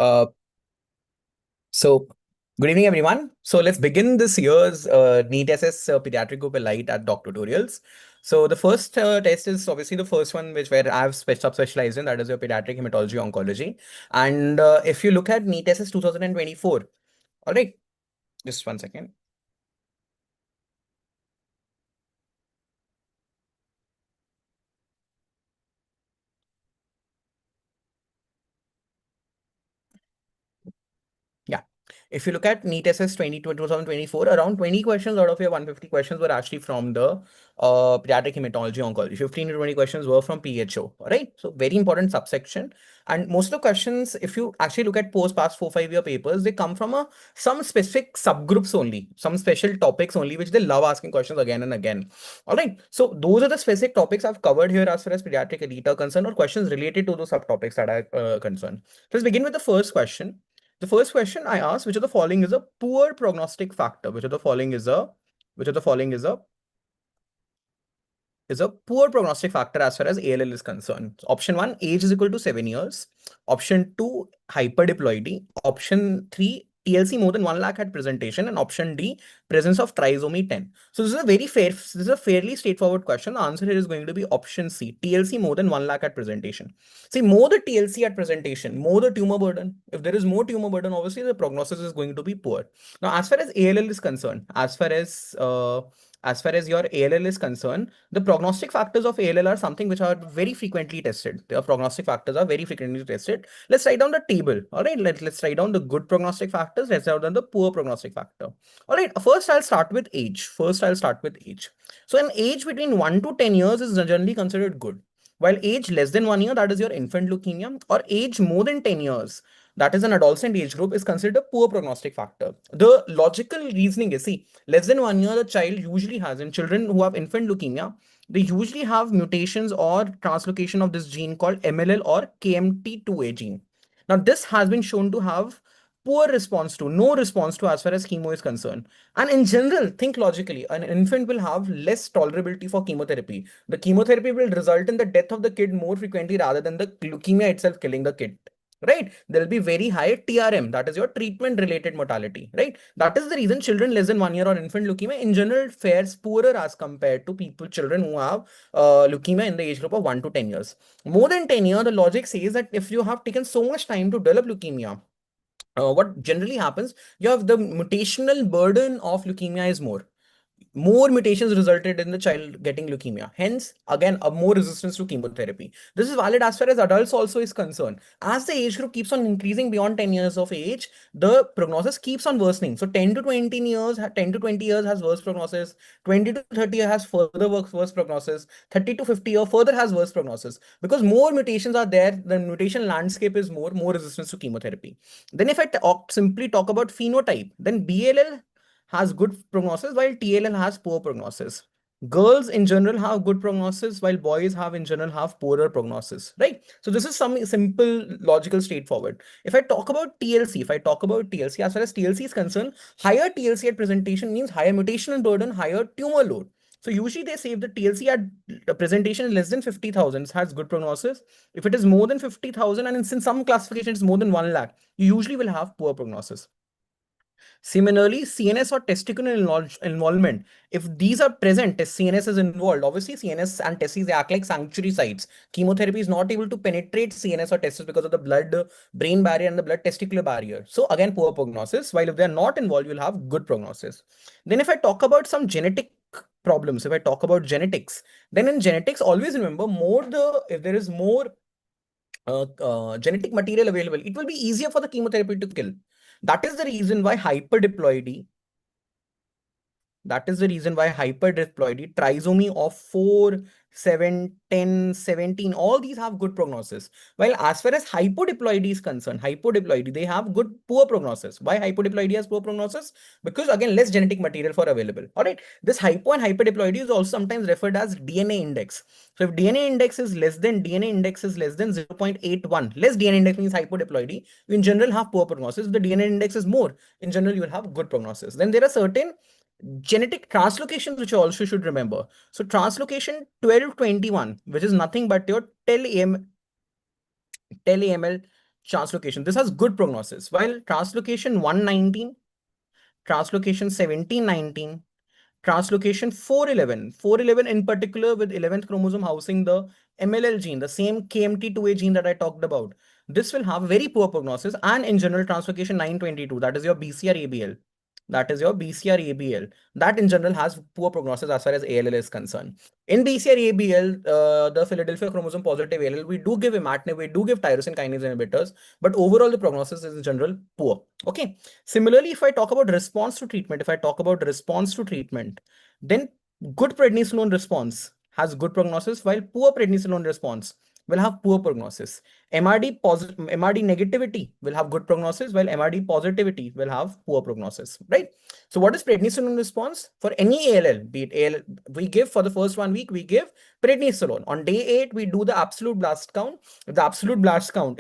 Uh, so, good evening, everyone. So, let's begin this year's NEET SS Pediatric Group Elite at Doc Tutorials. So, the first test is obviously the first one, where I've specialized in, that is your Pediatric Hematology Oncology. And if you look at NEET SS 2024, all right, just one second. Yeah. If you look at NEET SS 2024, around 20 questions out of your 150 questions were actually from the Pediatric Hematology Oncology. 15 to 20 questions were from PHO, all right? So very important subsection. And most of the questions, if you actually look at past 4-5 year papers, they come from some specific subgroups only, some special topics only, which they love asking questions again and again. All right. So those are the specific topics I've covered here as far as pediatric elite are concerned, or questions related to those subtopics that are concerned. So let's begin with the first question. The first question I asked, which of the following is a poor prognostic factor? Which of the following is a poor prognostic factor as far as ALL is concerned? So option 1, age is equal to 7 years. Option 2, hyperdiploidy. Option 3, TLC more than 1 lakh at presentation. And option D, presence of trisomy 10. So this is a fairly straightforward question. The answer here is going to be option C, TLC more than 1 lakh at presentation. See, more the TLC at presentation, more the tumor burden. If there is more tumor burden, obviously the prognosis is going to be poor. Now, as far as ALL is concerned, as far as your ALL is concerned, the prognostic factors of ALL are something which are very frequently tested. The prognostic factors are very frequently tested. Let's write down the table. All right, let's write down the good prognostic factors. Let's write down the poor prognostic factor. All right, first I'll start with age. So an age between 1 to 10 years is generally considered good. While age less than 1 year, that is your infant leukemia, or age more than 10 years, that is an adolescent age group, is considered a poor prognostic factor. The logical reasoning is, see, less than 1 year, the child usually has, in children who have infant leukemia, they usually have mutations or translocation of this gene called MLL or KMT2A gene. Now, this has been shown to have poor response to, no response to, as far as chemo is concerned. And in general, think logically, an infant will have less tolerability for chemotherapy. The chemotherapy will result in the death of the kid more frequently rather than the leukemia itself killing the kid. Right? There will be very high TRM, that is your treatment related mortality. Right? That is the reason children less than 1 year or infant leukemia in general fares poorer as compared to children who have leukemia in the age group of 1 to 10 years. More than 10 years, the logic says that if you have taken so much time to develop leukemia, what generally happens, you have the mutational burden of leukemia is more mutations resulted in the child getting leukemia. Hence, again, a more resistance to chemotherapy. This is valid as far as adults also is concerned. As the age group keeps on increasing beyond 10 years of age, the prognosis keeps on worsening. So 10 to 20 years, 10 to 20 years has worse prognosis, 20 to 30 years has further worse prognosis, 30 to 50 years further has worse prognosis. Because more mutations are there, the mutation landscape is more resistance to chemotherapy. Then if I simply talk about phenotype, then BLL has good prognosis while TLL has poor prognosis. Girls in general have good prognosis while boys have in general have poorer prognosis, right? So this is some simple, logical, straightforward. If I talk about TLC, as far as TLC is concerned, higher TLC at presentation means higher mutational burden, higher tumor load. So usually they say if the TLC at presentation is less than 50,000 has good prognosis. If it is more than 50,000 and in some classifications more than 1 lakh, you usually will have poor prognosis. Similarly, CNS or testicular involvement, if these are present, CNS is involved. Obviously, CNS and testes, they act like sanctuary sites. Chemotherapy is not able to penetrate CNS or testes because of the blood-brain barrier and the blood-testicular barrier. So again, poor prognosis. While if they're not involved, you'll have good prognosis. Then if I talk about some genetic problems, if I talk about genetics, then in genetics, always remember if there is more genetic material available, it will be easier for the chemotherapy to kill. That is the reason why hyperdiploidy, trisomy of 4, 7, 10, 17, all these have good prognosis. While as far as hypodiploidy is concerned, they have poor prognosis. Why hypodiploidy has poor prognosis? Because again, less genetic material for available. All right. This hypo and hyperdiploidy is also sometimes referred as DNA index. So if DNA index is less than 0.81, less DNA index means hypodiploidy, you in general have poor prognosis. If the DNA index is more, in general, you will have good prognosis. Then there are certain genetic translocations which you also should remember. So translocation 1221, which is nothing but your tel AML translocation. This has good prognosis. While translocation 119, translocation 1719, translocation 411 in particular with 11th chromosome housing the MLL gene, the same KMT2A gene that I talked about. This will have very poor prognosis, and in general translocation 922, that is your BCR-ABL. That is your BCR-ABL. That in general has poor prognosis as far as ALL is concerned. In BCR-ABL, the Philadelphia chromosome positive ALL, we do give imatinib, we do give tyrosine kinase inhibitors, but overall the prognosis is in general poor. Okay. Similarly, if I talk about response to treatment, then good prednisolone response has good prognosis, while poor prednisolone response will have poor prognosis. MRD negativity will have good prognosis, while MRD positivity will have poor prognosis, right? So what is prednisolone response? For any ALL, be it ALL, we give for the first 1 week, we give prednisolone. On day 8, we do the absolute blast count. If the absolute blast count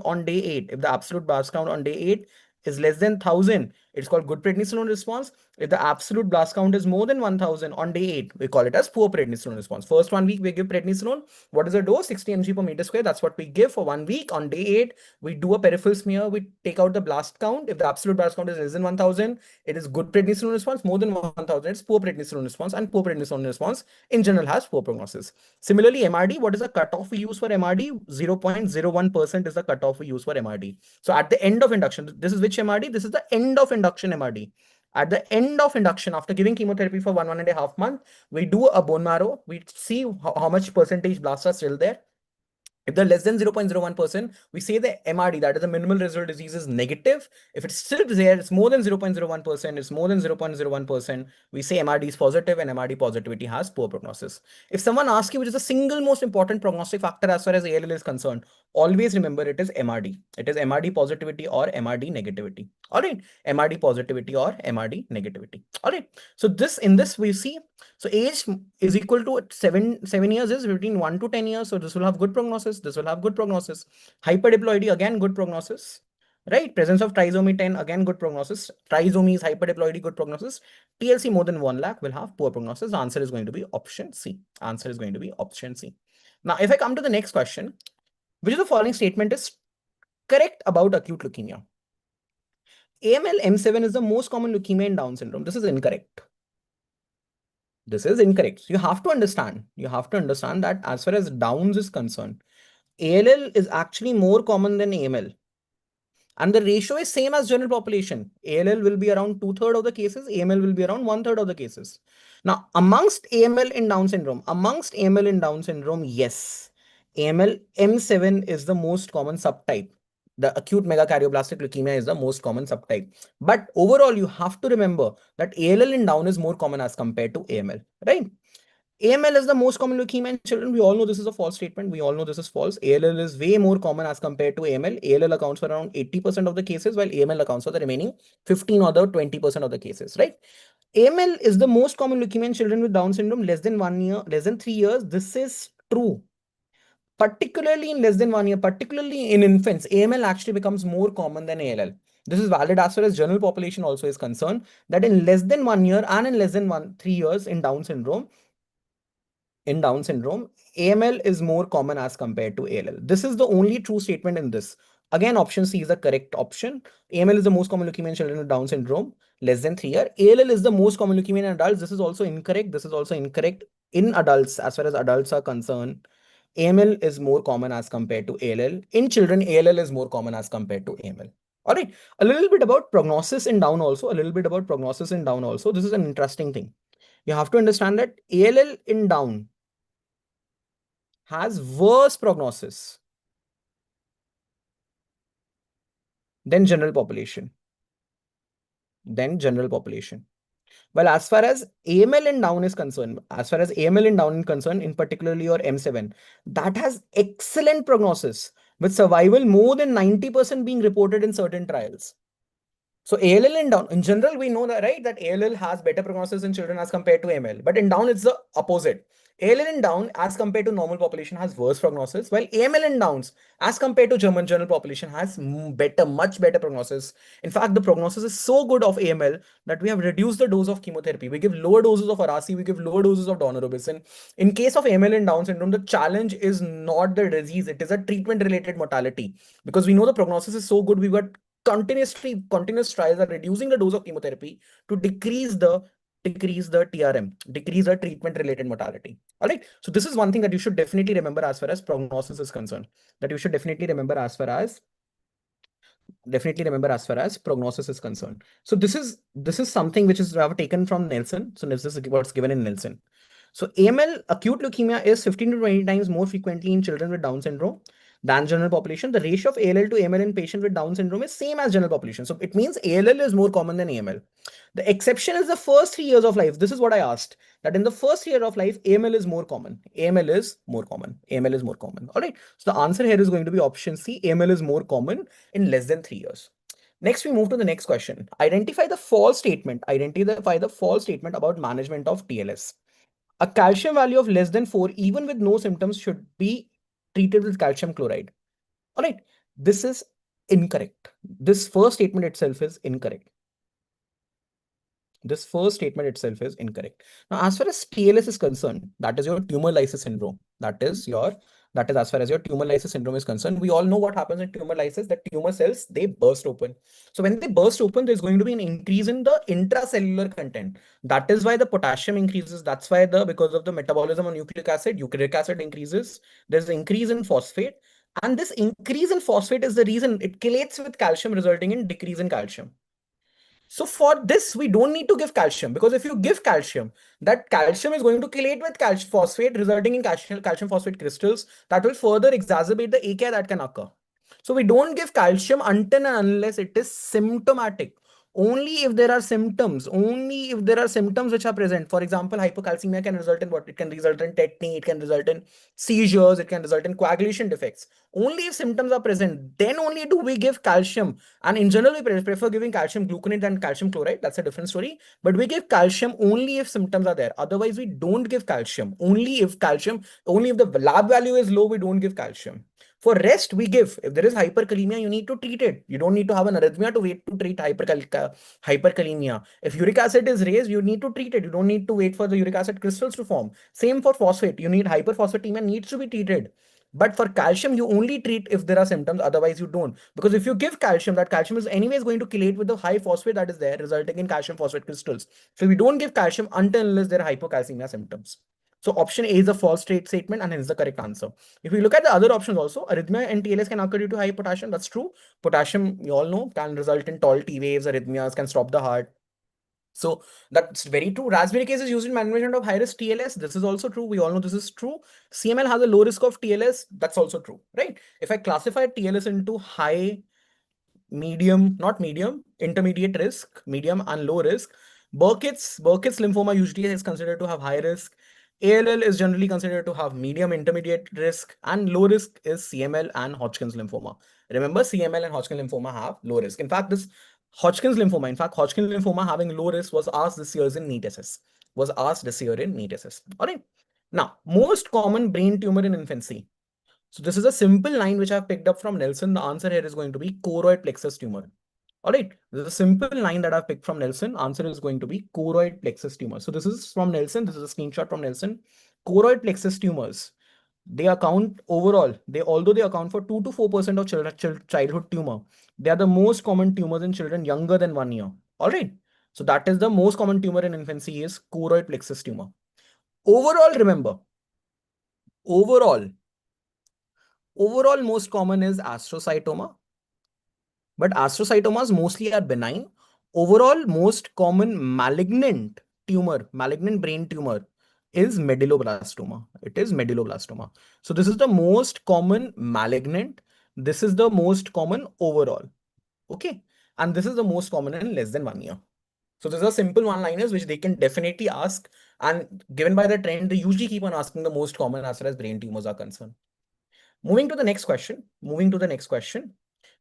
on day 8 is less than 1000, it's called good prednisolone response. If the absolute blast count is more than 1000 on day 8, we call it as poor prednisolone response. First 1 week, we give prednisolone. What is the dose? 60 mg per meter square. That's what we give for 1 week. On day 8, we do a peripheral smear. We take out the blast count. If the absolute blast count is less than 1000, it is good prednisolone response. More than 1000, it's poor prednisolone response. And poor prednisolone response in general has poor prognosis. Similarly, MRD, what is the cutoff we use for MRD? 0.01% is the cutoff we use for MRD. So at the end of induction, this is which MRD? This is the end of induction MRD. At the end of induction, after giving chemotherapy for 1.5 months, we do a bone marrow. We see how much percentage blasts are still there. If they're less than 0.01%, we say the MRD, that is the minimal residual disease, is negative. If it's still there, it's more than 0.01%, it's more than 0.01%, we say MRD is positive, and MRD positivity has poor prognosis. If someone asks you which is the single most important prognostic factor as far as ALL is concerned, always remember it is MRD. It is MRD positivity or MRD negativity. All right, MRD positivity or MRD negativity. All right, so in this we see, so age is equal to 7 years is between 1 to 10 years. So this will have good prognosis. This will have good prognosis. Hyperdiploidy, again, good prognosis. Right? Presence of trisomy 10, again, good prognosis. Trisomies, hyperdiploidy, good prognosis. TLC more than 1 lakh will have poor prognosis. The answer is going to be option C. Answer is going to be option C. Now, if I come to the next question, which of the following statement is correct about acute leukemia? AML M7 is the most common leukemia in Down syndrome. This is incorrect. This is incorrect. So you have to understand that as far as Downs is concerned, ALL is actually more common than AML. And the ratio is same as general population. ALL will be around 2/3 of the cases. AML will be around 1/3 of the cases. Now, amongst AML in Down syndrome, yes, AML M7 is the most common subtype. The acute megakardioblastic leukemia is the most common subtype. But overall, you have to remember that ALL in Down is more common as compared to AML, right? AML is the most common leukemia in children. We all know this is a false statement. We all know this is false. ALL is way more common as compared to AML. ALL accounts for around 80% of the cases, while AML accounts for the remaining 15 or the 20% of the cases, right? AML is the most common leukemia in children with Down syndrome less than 1 year, less than 3 years. This is true. Particularly in less than 1 year, particularly in infants, AML actually becomes more common than ALL. This is valid as far as general population also is concerned, that in less than 1 year and in less than 3 years in Down syndrome, AML is more common as compared to ALL. This is the only true statement in this. Again, option C is the correct option. AML is the most common leukemia in children with Down syndrome, less than 3 years. ALL is the most common leukemia in adults. This is also incorrect. This is also incorrect in adults as far as adults are concerned. AML is more common as compared to ALL. In children, ALL is more common as compared to AML. All right. A little bit about prognosis in Down also. This is an interesting thing. You have to understand that ALL in Down has worse prognosis than general population. Well, as far as AML in Down is concerned, in particularly your M7, that has excellent prognosis with survival more than 90% being reported in certain trials. So ALL in down, in general, we know that, right, that ALL has better prognosis in children as compared to AML, but in down, it's the opposite. ALL in down as compared to normal population has worse prognosis, while AML in downs as compared to German general population has better, much better prognosis. In fact, the prognosis is so good of AML that we have reduced the dose of chemotherapy. We give lower doses of Arasi, we give lower doses of daunorubicin. In case of AML in Down syndrome, the challenge is not the disease, it is a treatment-related mortality. Because we know the prognosis is so good, we got continuous trials are reducing the dose of chemotherapy to decrease the TRM, decrease the treatment-related mortality. All right. So this is one thing that you should definitely remember as far as prognosis is concerned. That you should definitely remember as far as prognosis is concerned. So this is something which is I have taken from Nelson. So this is what's given in Nelson. So AML, acute leukemia, is 15 to 20 times more frequently in children with Down syndrome than general population. The ratio of ALL to AML in patient with Down syndrome is same as general population. So it means ALL is more common than AML. The exception is the first 3 years of life. This is what I asked, that in the first year of life, AML is more common. AML is more common. AML is more common. All right. So the answer here is going to be option C. AML is more common in less than 3 years. Next, we move to the next question. Identify the false statement. Identify the false statement about management of TLS. A calcium value of less than 4, even with no symptoms, should be treated with calcium chloride. All right. This is incorrect. This first statement itself is incorrect. This first statement itself is incorrect. Now, as far as TLS is concerned, that is your tumor lysis syndrome. That is as far as your tumor lysis syndrome is concerned. We all know what happens in tumor lysis, that tumor cells, they burst open. So when they burst open, there's going to be an increase in the intracellular content. That is why the potassium increases. That's why because of the metabolism of nucleic acid increases. There's an increase in phosphate. And this increase in phosphate is the reason it chelates with calcium, resulting in decrease in calcium. So for this, we don't need to give calcium, because if you give calcium, that calcium is going to chelate with calcium phosphate, resulting in calcium phosphate crystals that will further exacerbate the AKI that can occur. So we don't give calcium until and unless it is symptomatic. Only if there are symptoms, which are present. For example, hypocalcemia can result in what? It can result in tetany, it can result in seizures, it can result in coagulation defects. Only if symptoms are present, then only do we give calcium. And in general, we prefer giving calcium gluconate than calcium chloride. That's a different story. But we give calcium only if symptoms are there. Otherwise, we don't give calcium. Only if the lab value is low, we don't give calcium. For rest, we give. If there is hyperkalemia, you need to treat it. You don't need to have an arrhythmia to wait to treat hyperkalemia. If uric acid is raised, you need to treat it. You don't need to wait for the uric acid crystals to form. Same for phosphate. You need hyperphosphatemia needs to be treated. But for calcium, you only treat if there are symptoms. Otherwise, you don't. Because if you give calcium, that calcium is anyways going to chelate with the high phosphate that is there, resulting in calcium phosphate crystals. So we don't give calcium until unless there are hypocalcemia symptoms. So option A is a false statement and hence the correct answer. If we look at the other options also, arrhythmia and TLS can occur due to high potassium. That's true. Potassium, you all know, can result in tall T waves, arrhythmias, can stop the heart. So that's very true. Raspberry case is used in management of high-risk TLS. This is also true. We all know this is true. CML has a low risk of TLS. That's also true, right? If I classify TLS into high, intermediate risk, medium and low risk, Burkitt's lymphoma usually is considered to have high risk. ALL is generally considered to have medium intermediate risk, and low risk is CML and Hodgkin's lymphoma. Remember, CML and Hodgkin lymphoma have low risk. In fact, Hodgkin lymphoma having low risk was asked this year in NEET SS. All right. Now, most common brain tumor in infancy. So this is a simple line which I've picked up from Nelson. The answer here is going to be choroid plexus tumor. All right, this is a simple line that I've picked from Nelson. Answer is going to be choroid plexus tumor. So this is from Nelson. This is a screenshot from Nelson. Choroid plexus tumors, they account overall, although they account for 2 to 4% of childhood tumor, they are the most common tumors in children younger than 1 year. All right. So that is the most common tumor in infancy is choroid plexus tumor. Overall, remember, overall most common is astrocytoma, but astrocytomas mostly are benign. Overall, most common malignant brain tumor is medulloblastoma. It is medulloblastoma. So this is the most common malignant. This is the most common overall. Okay. And this is the most common in less than 1 year. So these are simple one-liners which they can definitely ask. And given by the trend, they usually keep on asking the most common as far as brain tumors are concerned. Moving to the next question.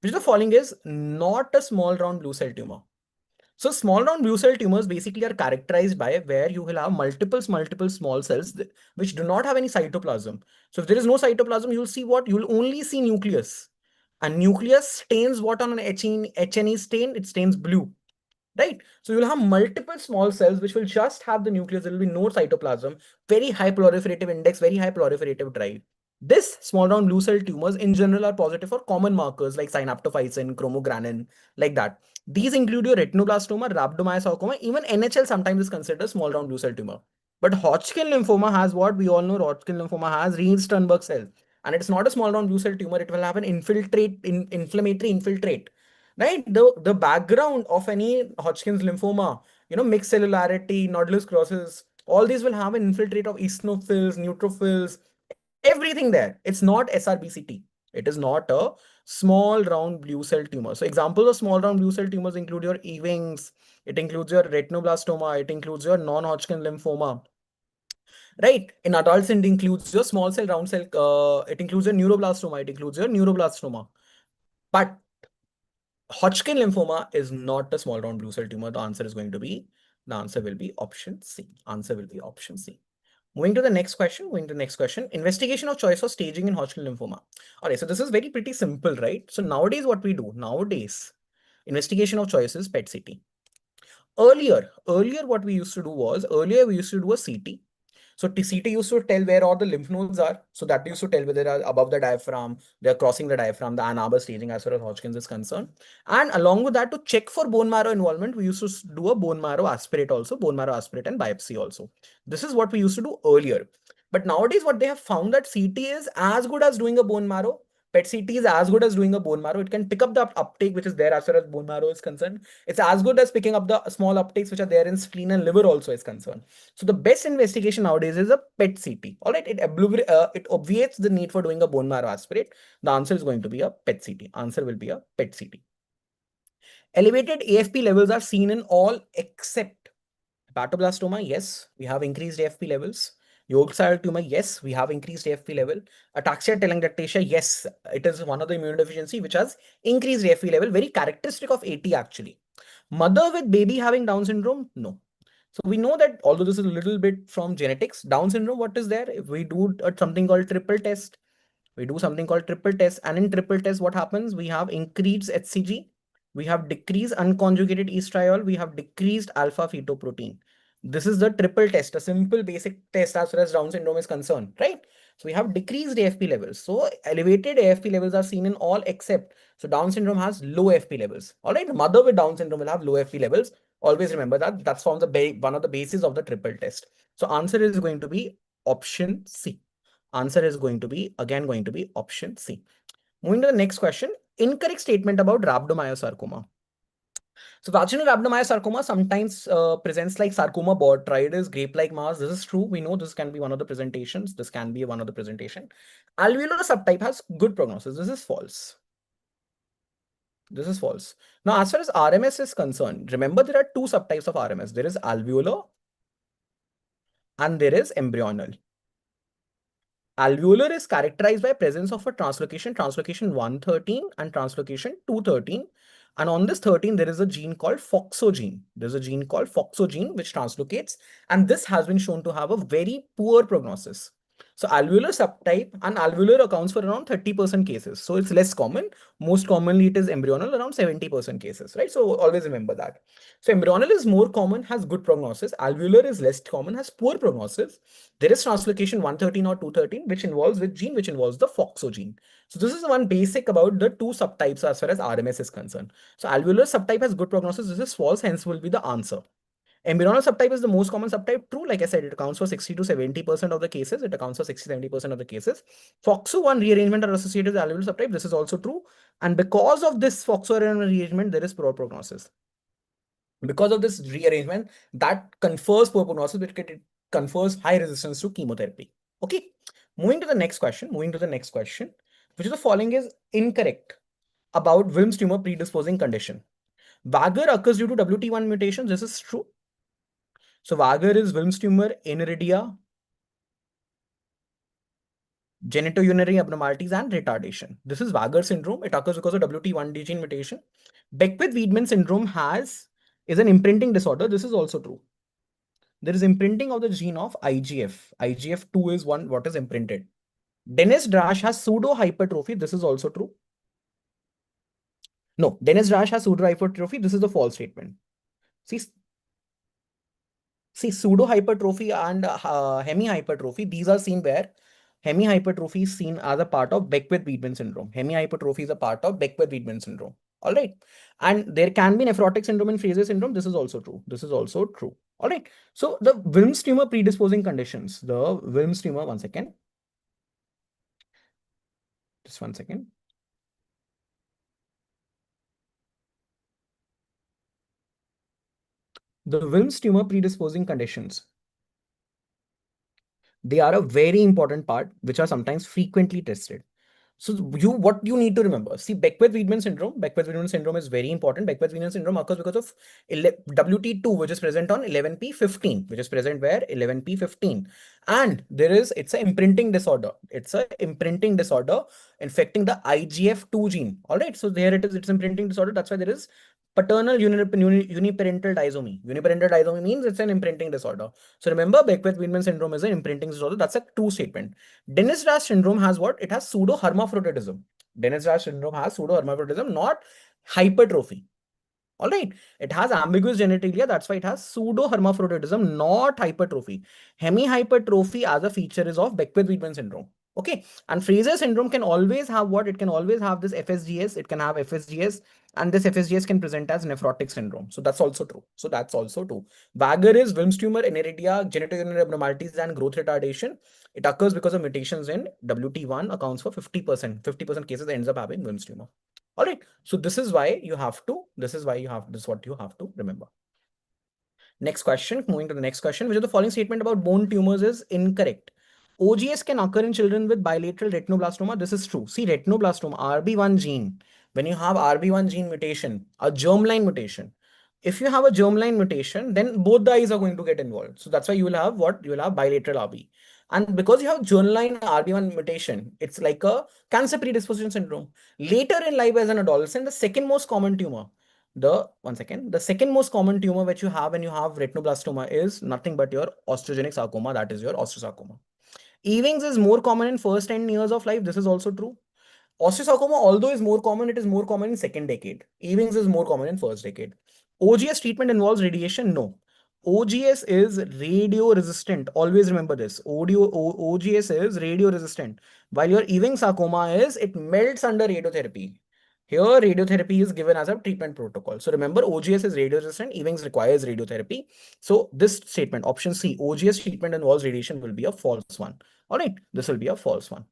Which of the following is not a small round blue cell tumor? So small round blue cell tumors basically are characterized by where you will have multiple small cells which do not have any cytoplasm. So if there is no cytoplasm, you'll see what? You'll only see nucleus. And nucleus stains what on an HNE stain? It stains blue, right? So you'll have multiple small cells which will just have the nucleus. There will be no cytoplasm, very high proliferative index, very high proliferative drive. This small round blue cell tumors in general are positive for common markers like synaptophysin, chromogranin, like that. These include your retinoblastoma, rhabdomyosarcoma, even NHL sometimes is considered a small round blue cell tumor. But Hodgkin lymphoma has what we all know Hodgkin lymphoma has Reed-Sternberg cell. And it's not a small round blue cell tumor, it will have an inflammatory infiltrate. Right? The background of any Hodgkin's lymphoma, mixed cellularity, nodulus crosses, all these will have an infiltrate of eosinophils, neutrophils, everything there. It's not SRBCT. It is not a small round blue cell tumor. So examples of small round blue cell tumors include your Ewing's, it includes your retinoblastoma, it includes your non-Hodgkin lymphoma. Right? In adults, it includes your small cell, round cell, it includes your neuroblastoma, it includes your neuroblastoma. But Hodgkin lymphoma is not a small round blue cell tumor. The answer will be option C. Answer will be option C. Moving to the next question, investigation of choice for staging in Hodgkin lymphoma. All right, so this is pretty simple, right? So nowadays, what we do? Nowadays, investigation of choice is PET-CT. Earlier, what we used to do was, we used to do a CT. So CT used to tell where all the lymph nodes are. So that used to tell whether they are above the diaphragm, they are crossing the diaphragm, the Ann Arbor staging as far as Hodgkin's is concerned. And along with that, to check for bone marrow involvement, we used to do a bone marrow aspirate and biopsy also. This is what we used to do earlier. But nowadays, what they have found that CT is as good as doing a bone marrow. PET-CT is as good as doing a bone marrow. It can pick up the uptake which is there as far as bone marrow is concerned. It's as good as picking up the small uptakes which are there in spleen and liver also is concerned. So the best investigation nowadays is a PET-CT. All right, it obviates the need for doing a bone marrow aspirate. The answer is going to be a PET-CT. Answer will be a PET-CT. Elevated AFP levels are seen in all except hepatoblastoma. Yes, we have increased AFP levels. Yolk cell tumor, yes, we have increased AFP level. Ataxia telangiectasia, yes, it is one of the immunodeficiency which has increased AFP level, very characteristic of AT actually. Mother with baby having Down syndrome, no. So we know that although this is a little bit from genetics, Down syndrome, what is there? If we do something called triple test, and in triple test, what happens? We have increased HCG, we have decreased unconjugated estriol, we have decreased alpha fetoprotein. This is the triple test, a simple basic test as far as Down syndrome is concerned, right? So we have decreased AFP levels. So elevated AFP levels are seen in all except, so Down syndrome has low AFP levels. All right, the mother with Down syndrome will have low AFP levels. Always remember that. That's one of the basis of the triple test. So answer is going to be option C. Answer is going to be option C. Moving to the next question. Incorrect statement about rhabdomyosarcoma. So vaginal rhabdomyosarcoma sometimes presents like sarcoma botrytis, grape-like mass. This is true. We know this can be one of the presentations. Alveolar subtype has good prognosis. This is false. Now, as far as RMS is concerned, remember there are two subtypes of RMS. There is alveolar and there is embryonal. Alveolar is characterized by presence of a translocation 113 and translocation 213. And on this 13, there is a gene called FOXO gene. There's a gene called FOXO gene which translocates, and this has been shown to have a very poor prognosis. So alveolar subtype and alveolar accounts for around 30% cases. So it's less common. Most commonly, it is embryonal, around 70% cases, right? So always remember that. So embryonal is more common, has good prognosis. Alveolar is less common, has poor prognosis. There is translocation 113 or 213, which involves the FOXO gene. So this is one basic about the two subtypes as far as RMS is concerned. So alveolar subtype has good prognosis. This is false, hence will be the answer. Embryonal subtype is the most common subtype. True, like I said, it accounts for 60 to 70% of the cases. FOXO1 rearrangement are associated with alveolar subtype. This is also true. And because of this FOXO rearrangement, there is poor prognosis. Because of this rearrangement, that confers poor prognosis, because it confers high resistance to chemotherapy. Okay. Moving to the next question, which is the following is incorrect about Wilms tumor predisposing condition. Vagar occurs due to WT1 mutations. This is true. So Vagar is Wilms tumor, aniridia, genitourinary abnormalities, and retardation. This is Vagar syndrome. It occurs because of WT1 gene mutation. Beckwith-Wiedemann syndrome has is an imprinting disorder. This is also true. There is imprinting of the gene of IGF. IGF2 is what is imprinted. Dennis-Drash has pseudo hypertrophy. This is also true. No, Dennis-Drash has pseudo hypertrophy. This is the false statement. See, pseudo hypertrophy and hemihypertrophy, these are seen where hemihypertrophy is seen as a part of Beckwith-Wiedemann syndrome. Hemihypertrophy is a part of Beckwith-Wiedemann syndrome. All right. And there can be nephrotic syndrome and Fraser syndrome. This is also true. This is also true. All right. So the Wilms tumor predisposing conditions, the Wilms tumor, one second. Just one second. The Wilms tumor predisposing conditions, they are a very important part, which are sometimes frequently tested. So what you need to remember, see Beckwith-Wiedemann syndrome. Beckwith-Wiedemann syndrome is very important. Beckwith-Wiedemann syndrome occurs because of WT2, which is present on 11p15, which is present where 11p15. And it's an imprinting disorder. It's an imprinting disorder infecting the IGF2 gene. All right. So there it is. It's imprinting disorder. That's why there is paternal uniparental disomy. Uniparental disomy means it's an imprinting disorder. So remember, Beckwith-Wiedemann syndrome is an imprinting disorder. That's a true statement. Dennis-Drash syndrome has what? It has pseudo-hermaphroditism. Dennis-Drash syndrome has pseudo-hermaphroditism, not hypertrophy. All right. It has ambiguous genitalia. That's why it has pseudo-hermaphroditism, not hypertrophy. Hemihypertrophy as a feature is of Beckwith-Wiedemann syndrome. Okay. And Fraser syndrome can always have what? It can always have this FSGS. It can have FSGS. And this FSGS can present as nephrotic syndrome. So that's also true. So that's also true. Vagor is Wilms tumor, aniridia, genitourinary abnormalities, and growth retardation. It occurs because of mutations in WT1, accounts for 50%. 50% cases ends up having Wilms tumor. All right. So this is what you have to remember. Next question, moving to the next question, which is the following statement about bone tumors is incorrect. OGS can occur in children with bilateral retinoblastoma. This is true. See, retinoblastoma, RB1 gene, when you have RB1 gene mutation, a germline mutation, if you have a germline mutation, then both the eyes are going to get involved. So that's why you will have what? You will have bilateral RB. And because you have germline RB1 mutation, it's like a cancer predisposition syndrome. Later in life as an adolescent, the second most common tumor, the second most common tumor which you have when you have retinoblastoma is nothing but your osteogenic sarcoma, that is your osteosarcoma. Ewing's is more common in first 10 years of life. This is also true. Osteosarcoma, although is more common, it is more common in second decade. Ewing's is more common in first decade. OGS treatment involves radiation? No. OGS is radio resistant. Always remember this. OGS is radio resistant. While your Ewing sarcoma is, it melts under radiotherapy. Here, radiotherapy is given as a treatment protocol. So remember, OGS is radio resistant. Ewing's requires radiotherapy. So this statement, option C, OGS treatment involves radiation, will be a false one. All right, this will be a false one.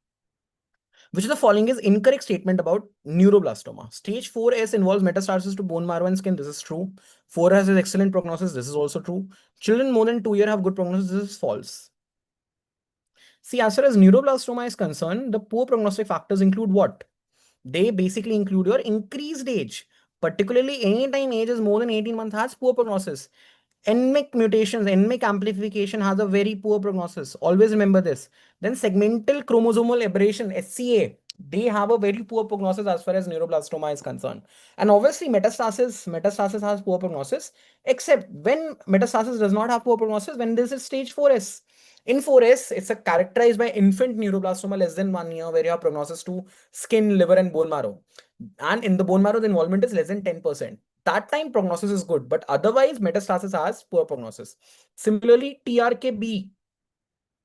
Which of the following is incorrect statement about neuroblastoma? Stage 4S involves metastasis to bone marrow and skin. This is true. 4S is excellent prognosis. This is also true. Children more than 2 years have good prognosis. This is false. See, as far as neuroblastoma is concerned, the poor prognostic factors include what? They basically include your increased age. Particularly, anytime age is more than 18 months has poor prognosis. NMIC mutations, NMIC amplification has a very poor prognosis. Always remember this. Then segmental chromosomal aberration, SCA, they have a very poor prognosis as far as neuroblastoma is concerned. And obviously metastasis has poor prognosis, except when metastasis does not have poor prognosis, when this is stage 4S. In 4S, it's characterized by infant neuroblastoma less than 1 year, where you have prognosis to skin, liver, and bone marrow. And in the bone marrow, the involvement is less than 10%. That time prognosis is good, but otherwise metastasis has poor prognosis. Similarly, TRKB,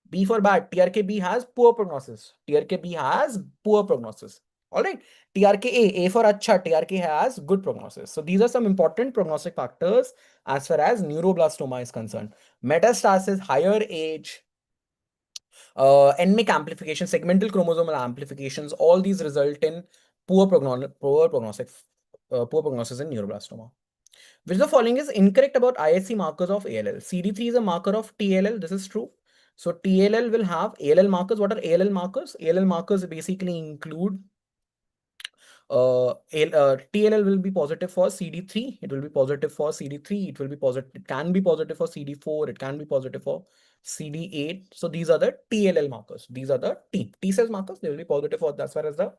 B for bad, TRKB has poor prognosis. TRKB has poor prognosis. All right. TRKA, A for Acha, TRK has good prognosis. So these are some important prognostic factors as far as neuroblastoma is concerned. Metastasis, higher age, NMIC amplification, segmental chromosomal amplifications, all these result in poor prognosis in neuroblastoma. Which of the following is incorrect about IHC markers of ALL? CD3 is a marker of TLL. This is true. So TLL will have ALL markers. What are ALL markers? ALL markers basically include TLL will be positive for CD3. It will be positive for CD3. It will be positive. It can be positive for CD4. It can be positive for CD8. So these are the TLL markers. These are the T cells markers. They will be positive for as far as the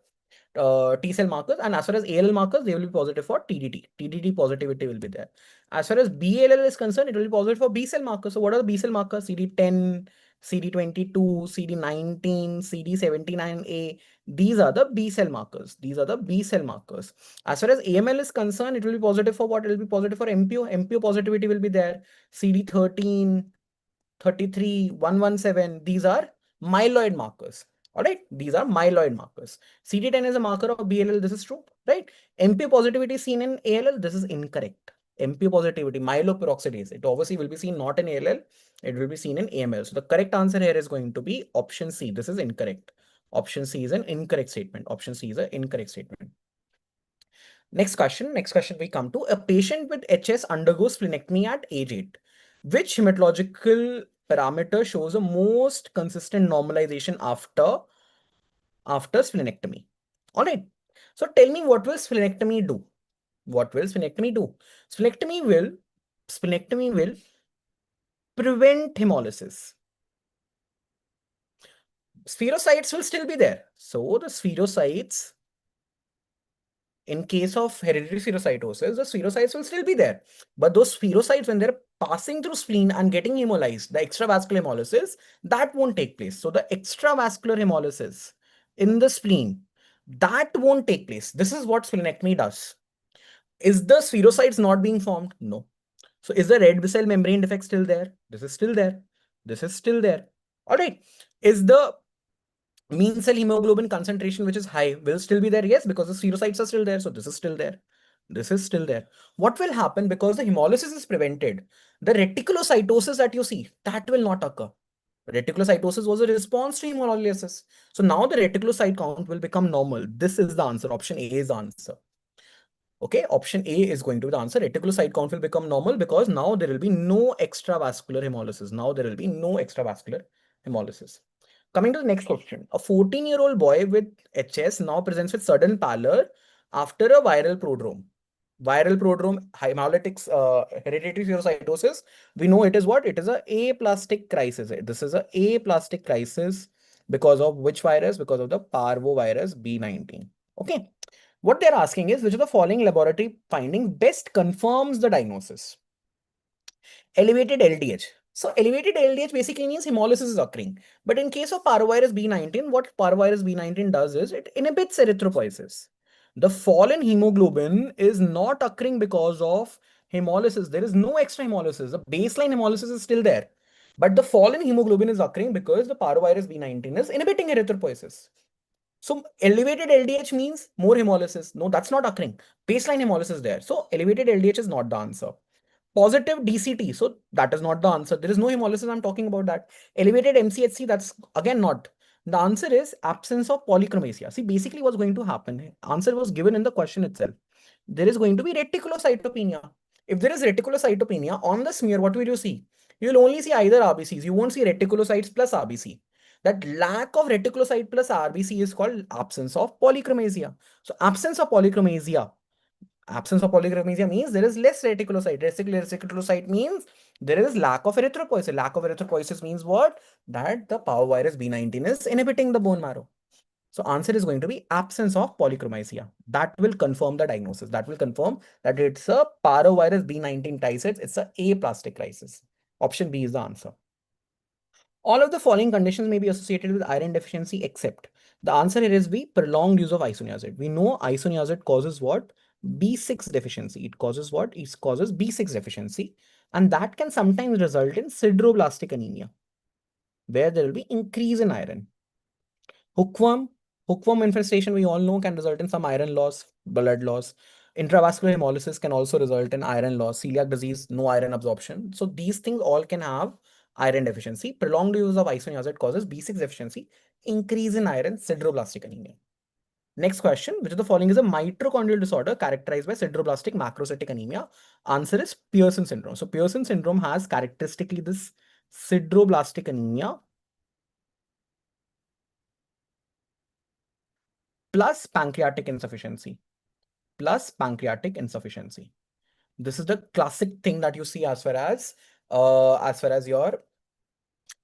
T cell markers, and as far as ALL markers, they will be positive for TDT. TDT positivity will be there. As far as BALL is concerned, it will be positive for B cell markers. So what are the B cell markers? CD10, CD22, CD19, CD79A. These are the B cell markers. These are the B cell markers. As far as AML is concerned, it will be positive for what? It will be positive for MPO. MPO positivity will be there. CD13, 33, 117. These are myeloid markers. All right, these are myeloid markers. CD10 is a marker of BLL. This is true, right? MP positivity seen in ALL. This is incorrect. MP positivity, myeloperoxidase. It obviously will be seen not in ALL. It will be seen in AML. So the correct answer here is going to be option C. This is incorrect. Option C is an incorrect statement. Option C is an incorrect statement. Next question. Next question we come to. A patient with HS undergoes splenectomy at age 8. Which hematological parameter shows a most consistent normalization after splenectomy? All right. So tell me, what will splenectomy do? What will splenectomy do? Splenectomy will prevent hemolysis. Spherocytes will still be there. So the spherocytes, in case of hereditary spherocytosis, the spherocytes will still be there. But those spherocytes, when they're passing through spleen and getting hemolyzed, the extravascular hemolysis, that won't take place. So the extravascular hemolysis in the spleen, that won't take place. This is what splenectomy does. Is the spherocytes not being formed? No. So is the red cell membrane defect still there? This is still there. This is still there. All right. Is the mean cell hemoglobin concentration, which is high, will still be there? Yes, because the spherocytes are still there. So this is still there. This is still there. What will happen, because the hemolysis is prevented? The reticulocytosis that you see, that will not occur. Reticulocytosis was a response to hemolysis. So now the reticulocyte count will become normal. This is the answer. Option A is the answer. Okay, option A is going to be the answer. Reticulocyte count will become normal because now there will be no extravascular hemolysis. Now there will be no extravascular hemolysis. Coming to the next question. A 14-year-old boy with HS now presents with sudden pallor after a viral prodrome. Viral prodrome, hemolytic hereditary spherocytosis. We know it is what? It is a aplastic crisis. This is a aplastic crisis because of which virus? Because of the parvovirus B19. Okay. What they're asking is, which of the following laboratory findings best confirms the diagnosis? Elevated LDH. So elevated LDH basically means hemolysis is occurring. But in case of parvovirus B19, what parvovirus B19 does is it inhibits erythropoiesis. The fall in hemoglobin is not occurring because of hemolysis. There is no extra hemolysis. The baseline hemolysis is still there. But the fall in hemoglobin is occurring because the parvovirus B19 is inhibiting erythropoiesis. So elevated LDH means more hemolysis. No, that's not occurring. Baseline hemolysis is there. So elevated LDH is not the answer. Positive DCT. So that is not the answer. There is no hemolysis. I'm talking about that. Elevated MCHC. That's again not. The answer is absence of polychromasia. See, basically what's going to happen. Answer was given in the question itself. There is going to be reticulocytopenia. If there is reticulocytopenia on the smear, what will you see? You will only see either RBCs. You won't see reticulocytes plus RBC. That lack of reticulocyte plus RBC is called absence of polychromasia. So absence of polychromasia means there is less reticulocyte. Reticulocyte means there is lack of erythropoiesis. Lack of erythropoiesis means what? That the parvovirus B19 is inhibiting the bone marrow. So answer is going to be absence of polychromasia. That will confirm the diagnosis. That will confirm that it's a parvovirus B19 crisis. It's a aplastic crisis. Option B is the answer. All of the following conditions may be associated with iron deficiency except. The answer here is B, prolonged use of isoniazid. We know isoniazid causes what? B6 deficiency. It causes what? It causes B6 deficiency. And that can sometimes result in sideroblastic anemia, where there will be increase in iron. Hookworm. Hookworm infestation, we all know, can result in some iron loss, blood loss. Intravascular hemolysis can also result in iron loss. Celiac disease, no iron absorption. So these things all can have iron deficiency. Prolonged use of isoniazid causes B6 deficiency, increase in iron, sideroblastic anemia. Next question, which of the following is a mitochondrial disorder characterized by sideroblastic macrocytic anemia? Answer is Pearson syndrome. So Pearson syndrome has characteristically this sideroblastic anemia plus pancreatic insufficiency. This is the classic thing that you see as far as your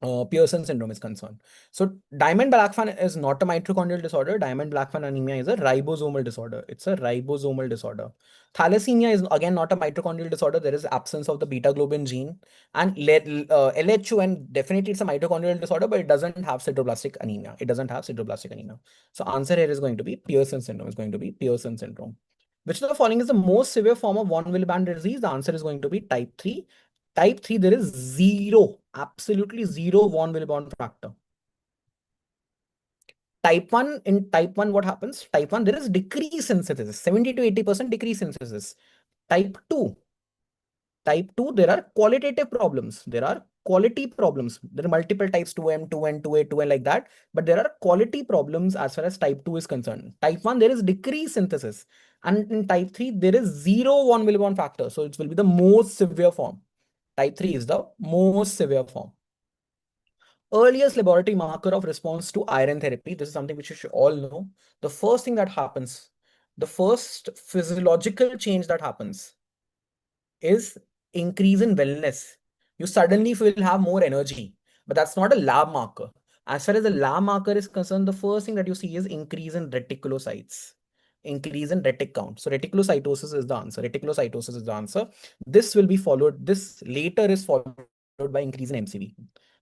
Pearson syndrome is concerned. So Diamond-Blackfan is not a mitochondrial disorder. Diamond-Blackfan anemia is a ribosomal disorder. It's a ribosomal disorder. Thalassemia is again not a mitochondrial disorder. There is absence of the beta globin gene. And LHUN, definitely it's a mitochondrial disorder, but it doesn't have sideroblastic anemia. It doesn't have sideroblastic anemia. So answer here is going to be Pearson syndrome. Is going to be Pearson syndrome. Which of the following is the most severe form of von Willebrand disease? The answer is going to be type 3. Type 3, there is zero, absolutely zero von Willebrand factor. Type 1, in type 1, what happens? Type 1, there is decrease in synthesis, 70 to 80% decrease in synthesis. Type 2, there are qualitative problems. There are quality problems. There are multiple types, 2M, 2N, 2A, 2N like that. But there are quality problems as far as type 2 is concerned. Type 1, there is decrease synthesis. And in type 3, there is zero von Willebrand factor. So it will be the most severe form. Type 3 is the most severe form. Earliest laboratory marker of response to iron therapy. This is something which you should all know. The first thing that happens, the first physiological change that happens is increase in wellness. You suddenly will have more energy, but that's not a lab marker. As far as the lab marker is concerned, the first thing that you see is increase in reticulocytes, increase in retic count. So reticulocytosis is the answer. Reticulocytosis is the answer. This will be followed. This later is followed by increase in MCV.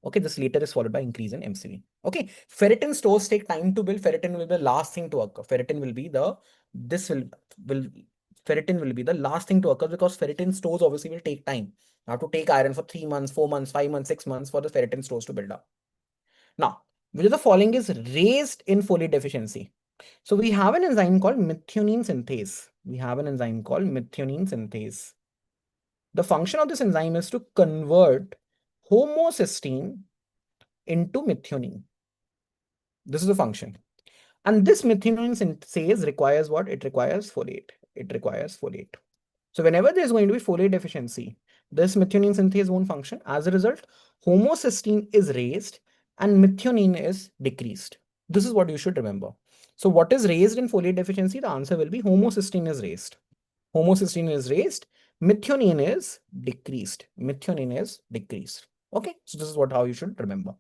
Okay, this later is followed by increase in MCV. Okay, ferritin stores take time to build. Ferritin will be the last thing to occur. Ferritin will be the, ferritin will be the last thing to occur because ferritin stores obviously will take time. You have to take iron for 3 months, 4 months, 5 months, 6 months for the ferritin stores to build up. Now, which of the following is raised in folate deficiency? So we have an enzyme called methionine synthase. We have an enzyme called methionine synthase. The function of this enzyme is to convert homocysteine into methionine. This is the function. And this methionine synthase requires what? It requires folate. It requires folate. So whenever there's going to be folate deficiency, this methionine synthase won't function. As a result, homocysteine is raised and methionine is decreased. This is what you should remember. So what is raised in folate deficiency? The answer will be homocysteine is raised. Homocysteine is raised. Methionine is decreased. Methionine is decreased. Okay, so this is how you should remember.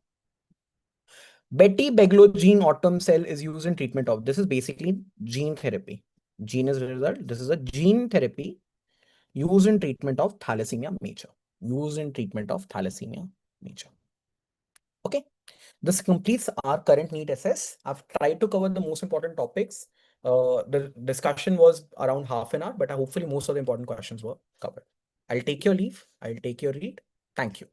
Beti-beglogene autumn cell is used in treatment of, this is basically gene therapy. Gene is the result. This is a gene therapy used in treatment of thalassemia major. Used in treatment of thalassemia major. Okay, this completes our current NEET SS. I've tried to cover the most important topics. The discussion was around half an hour, but hopefully most of the important questions were covered. I'll take your leave. I'll take your lead. Thank you.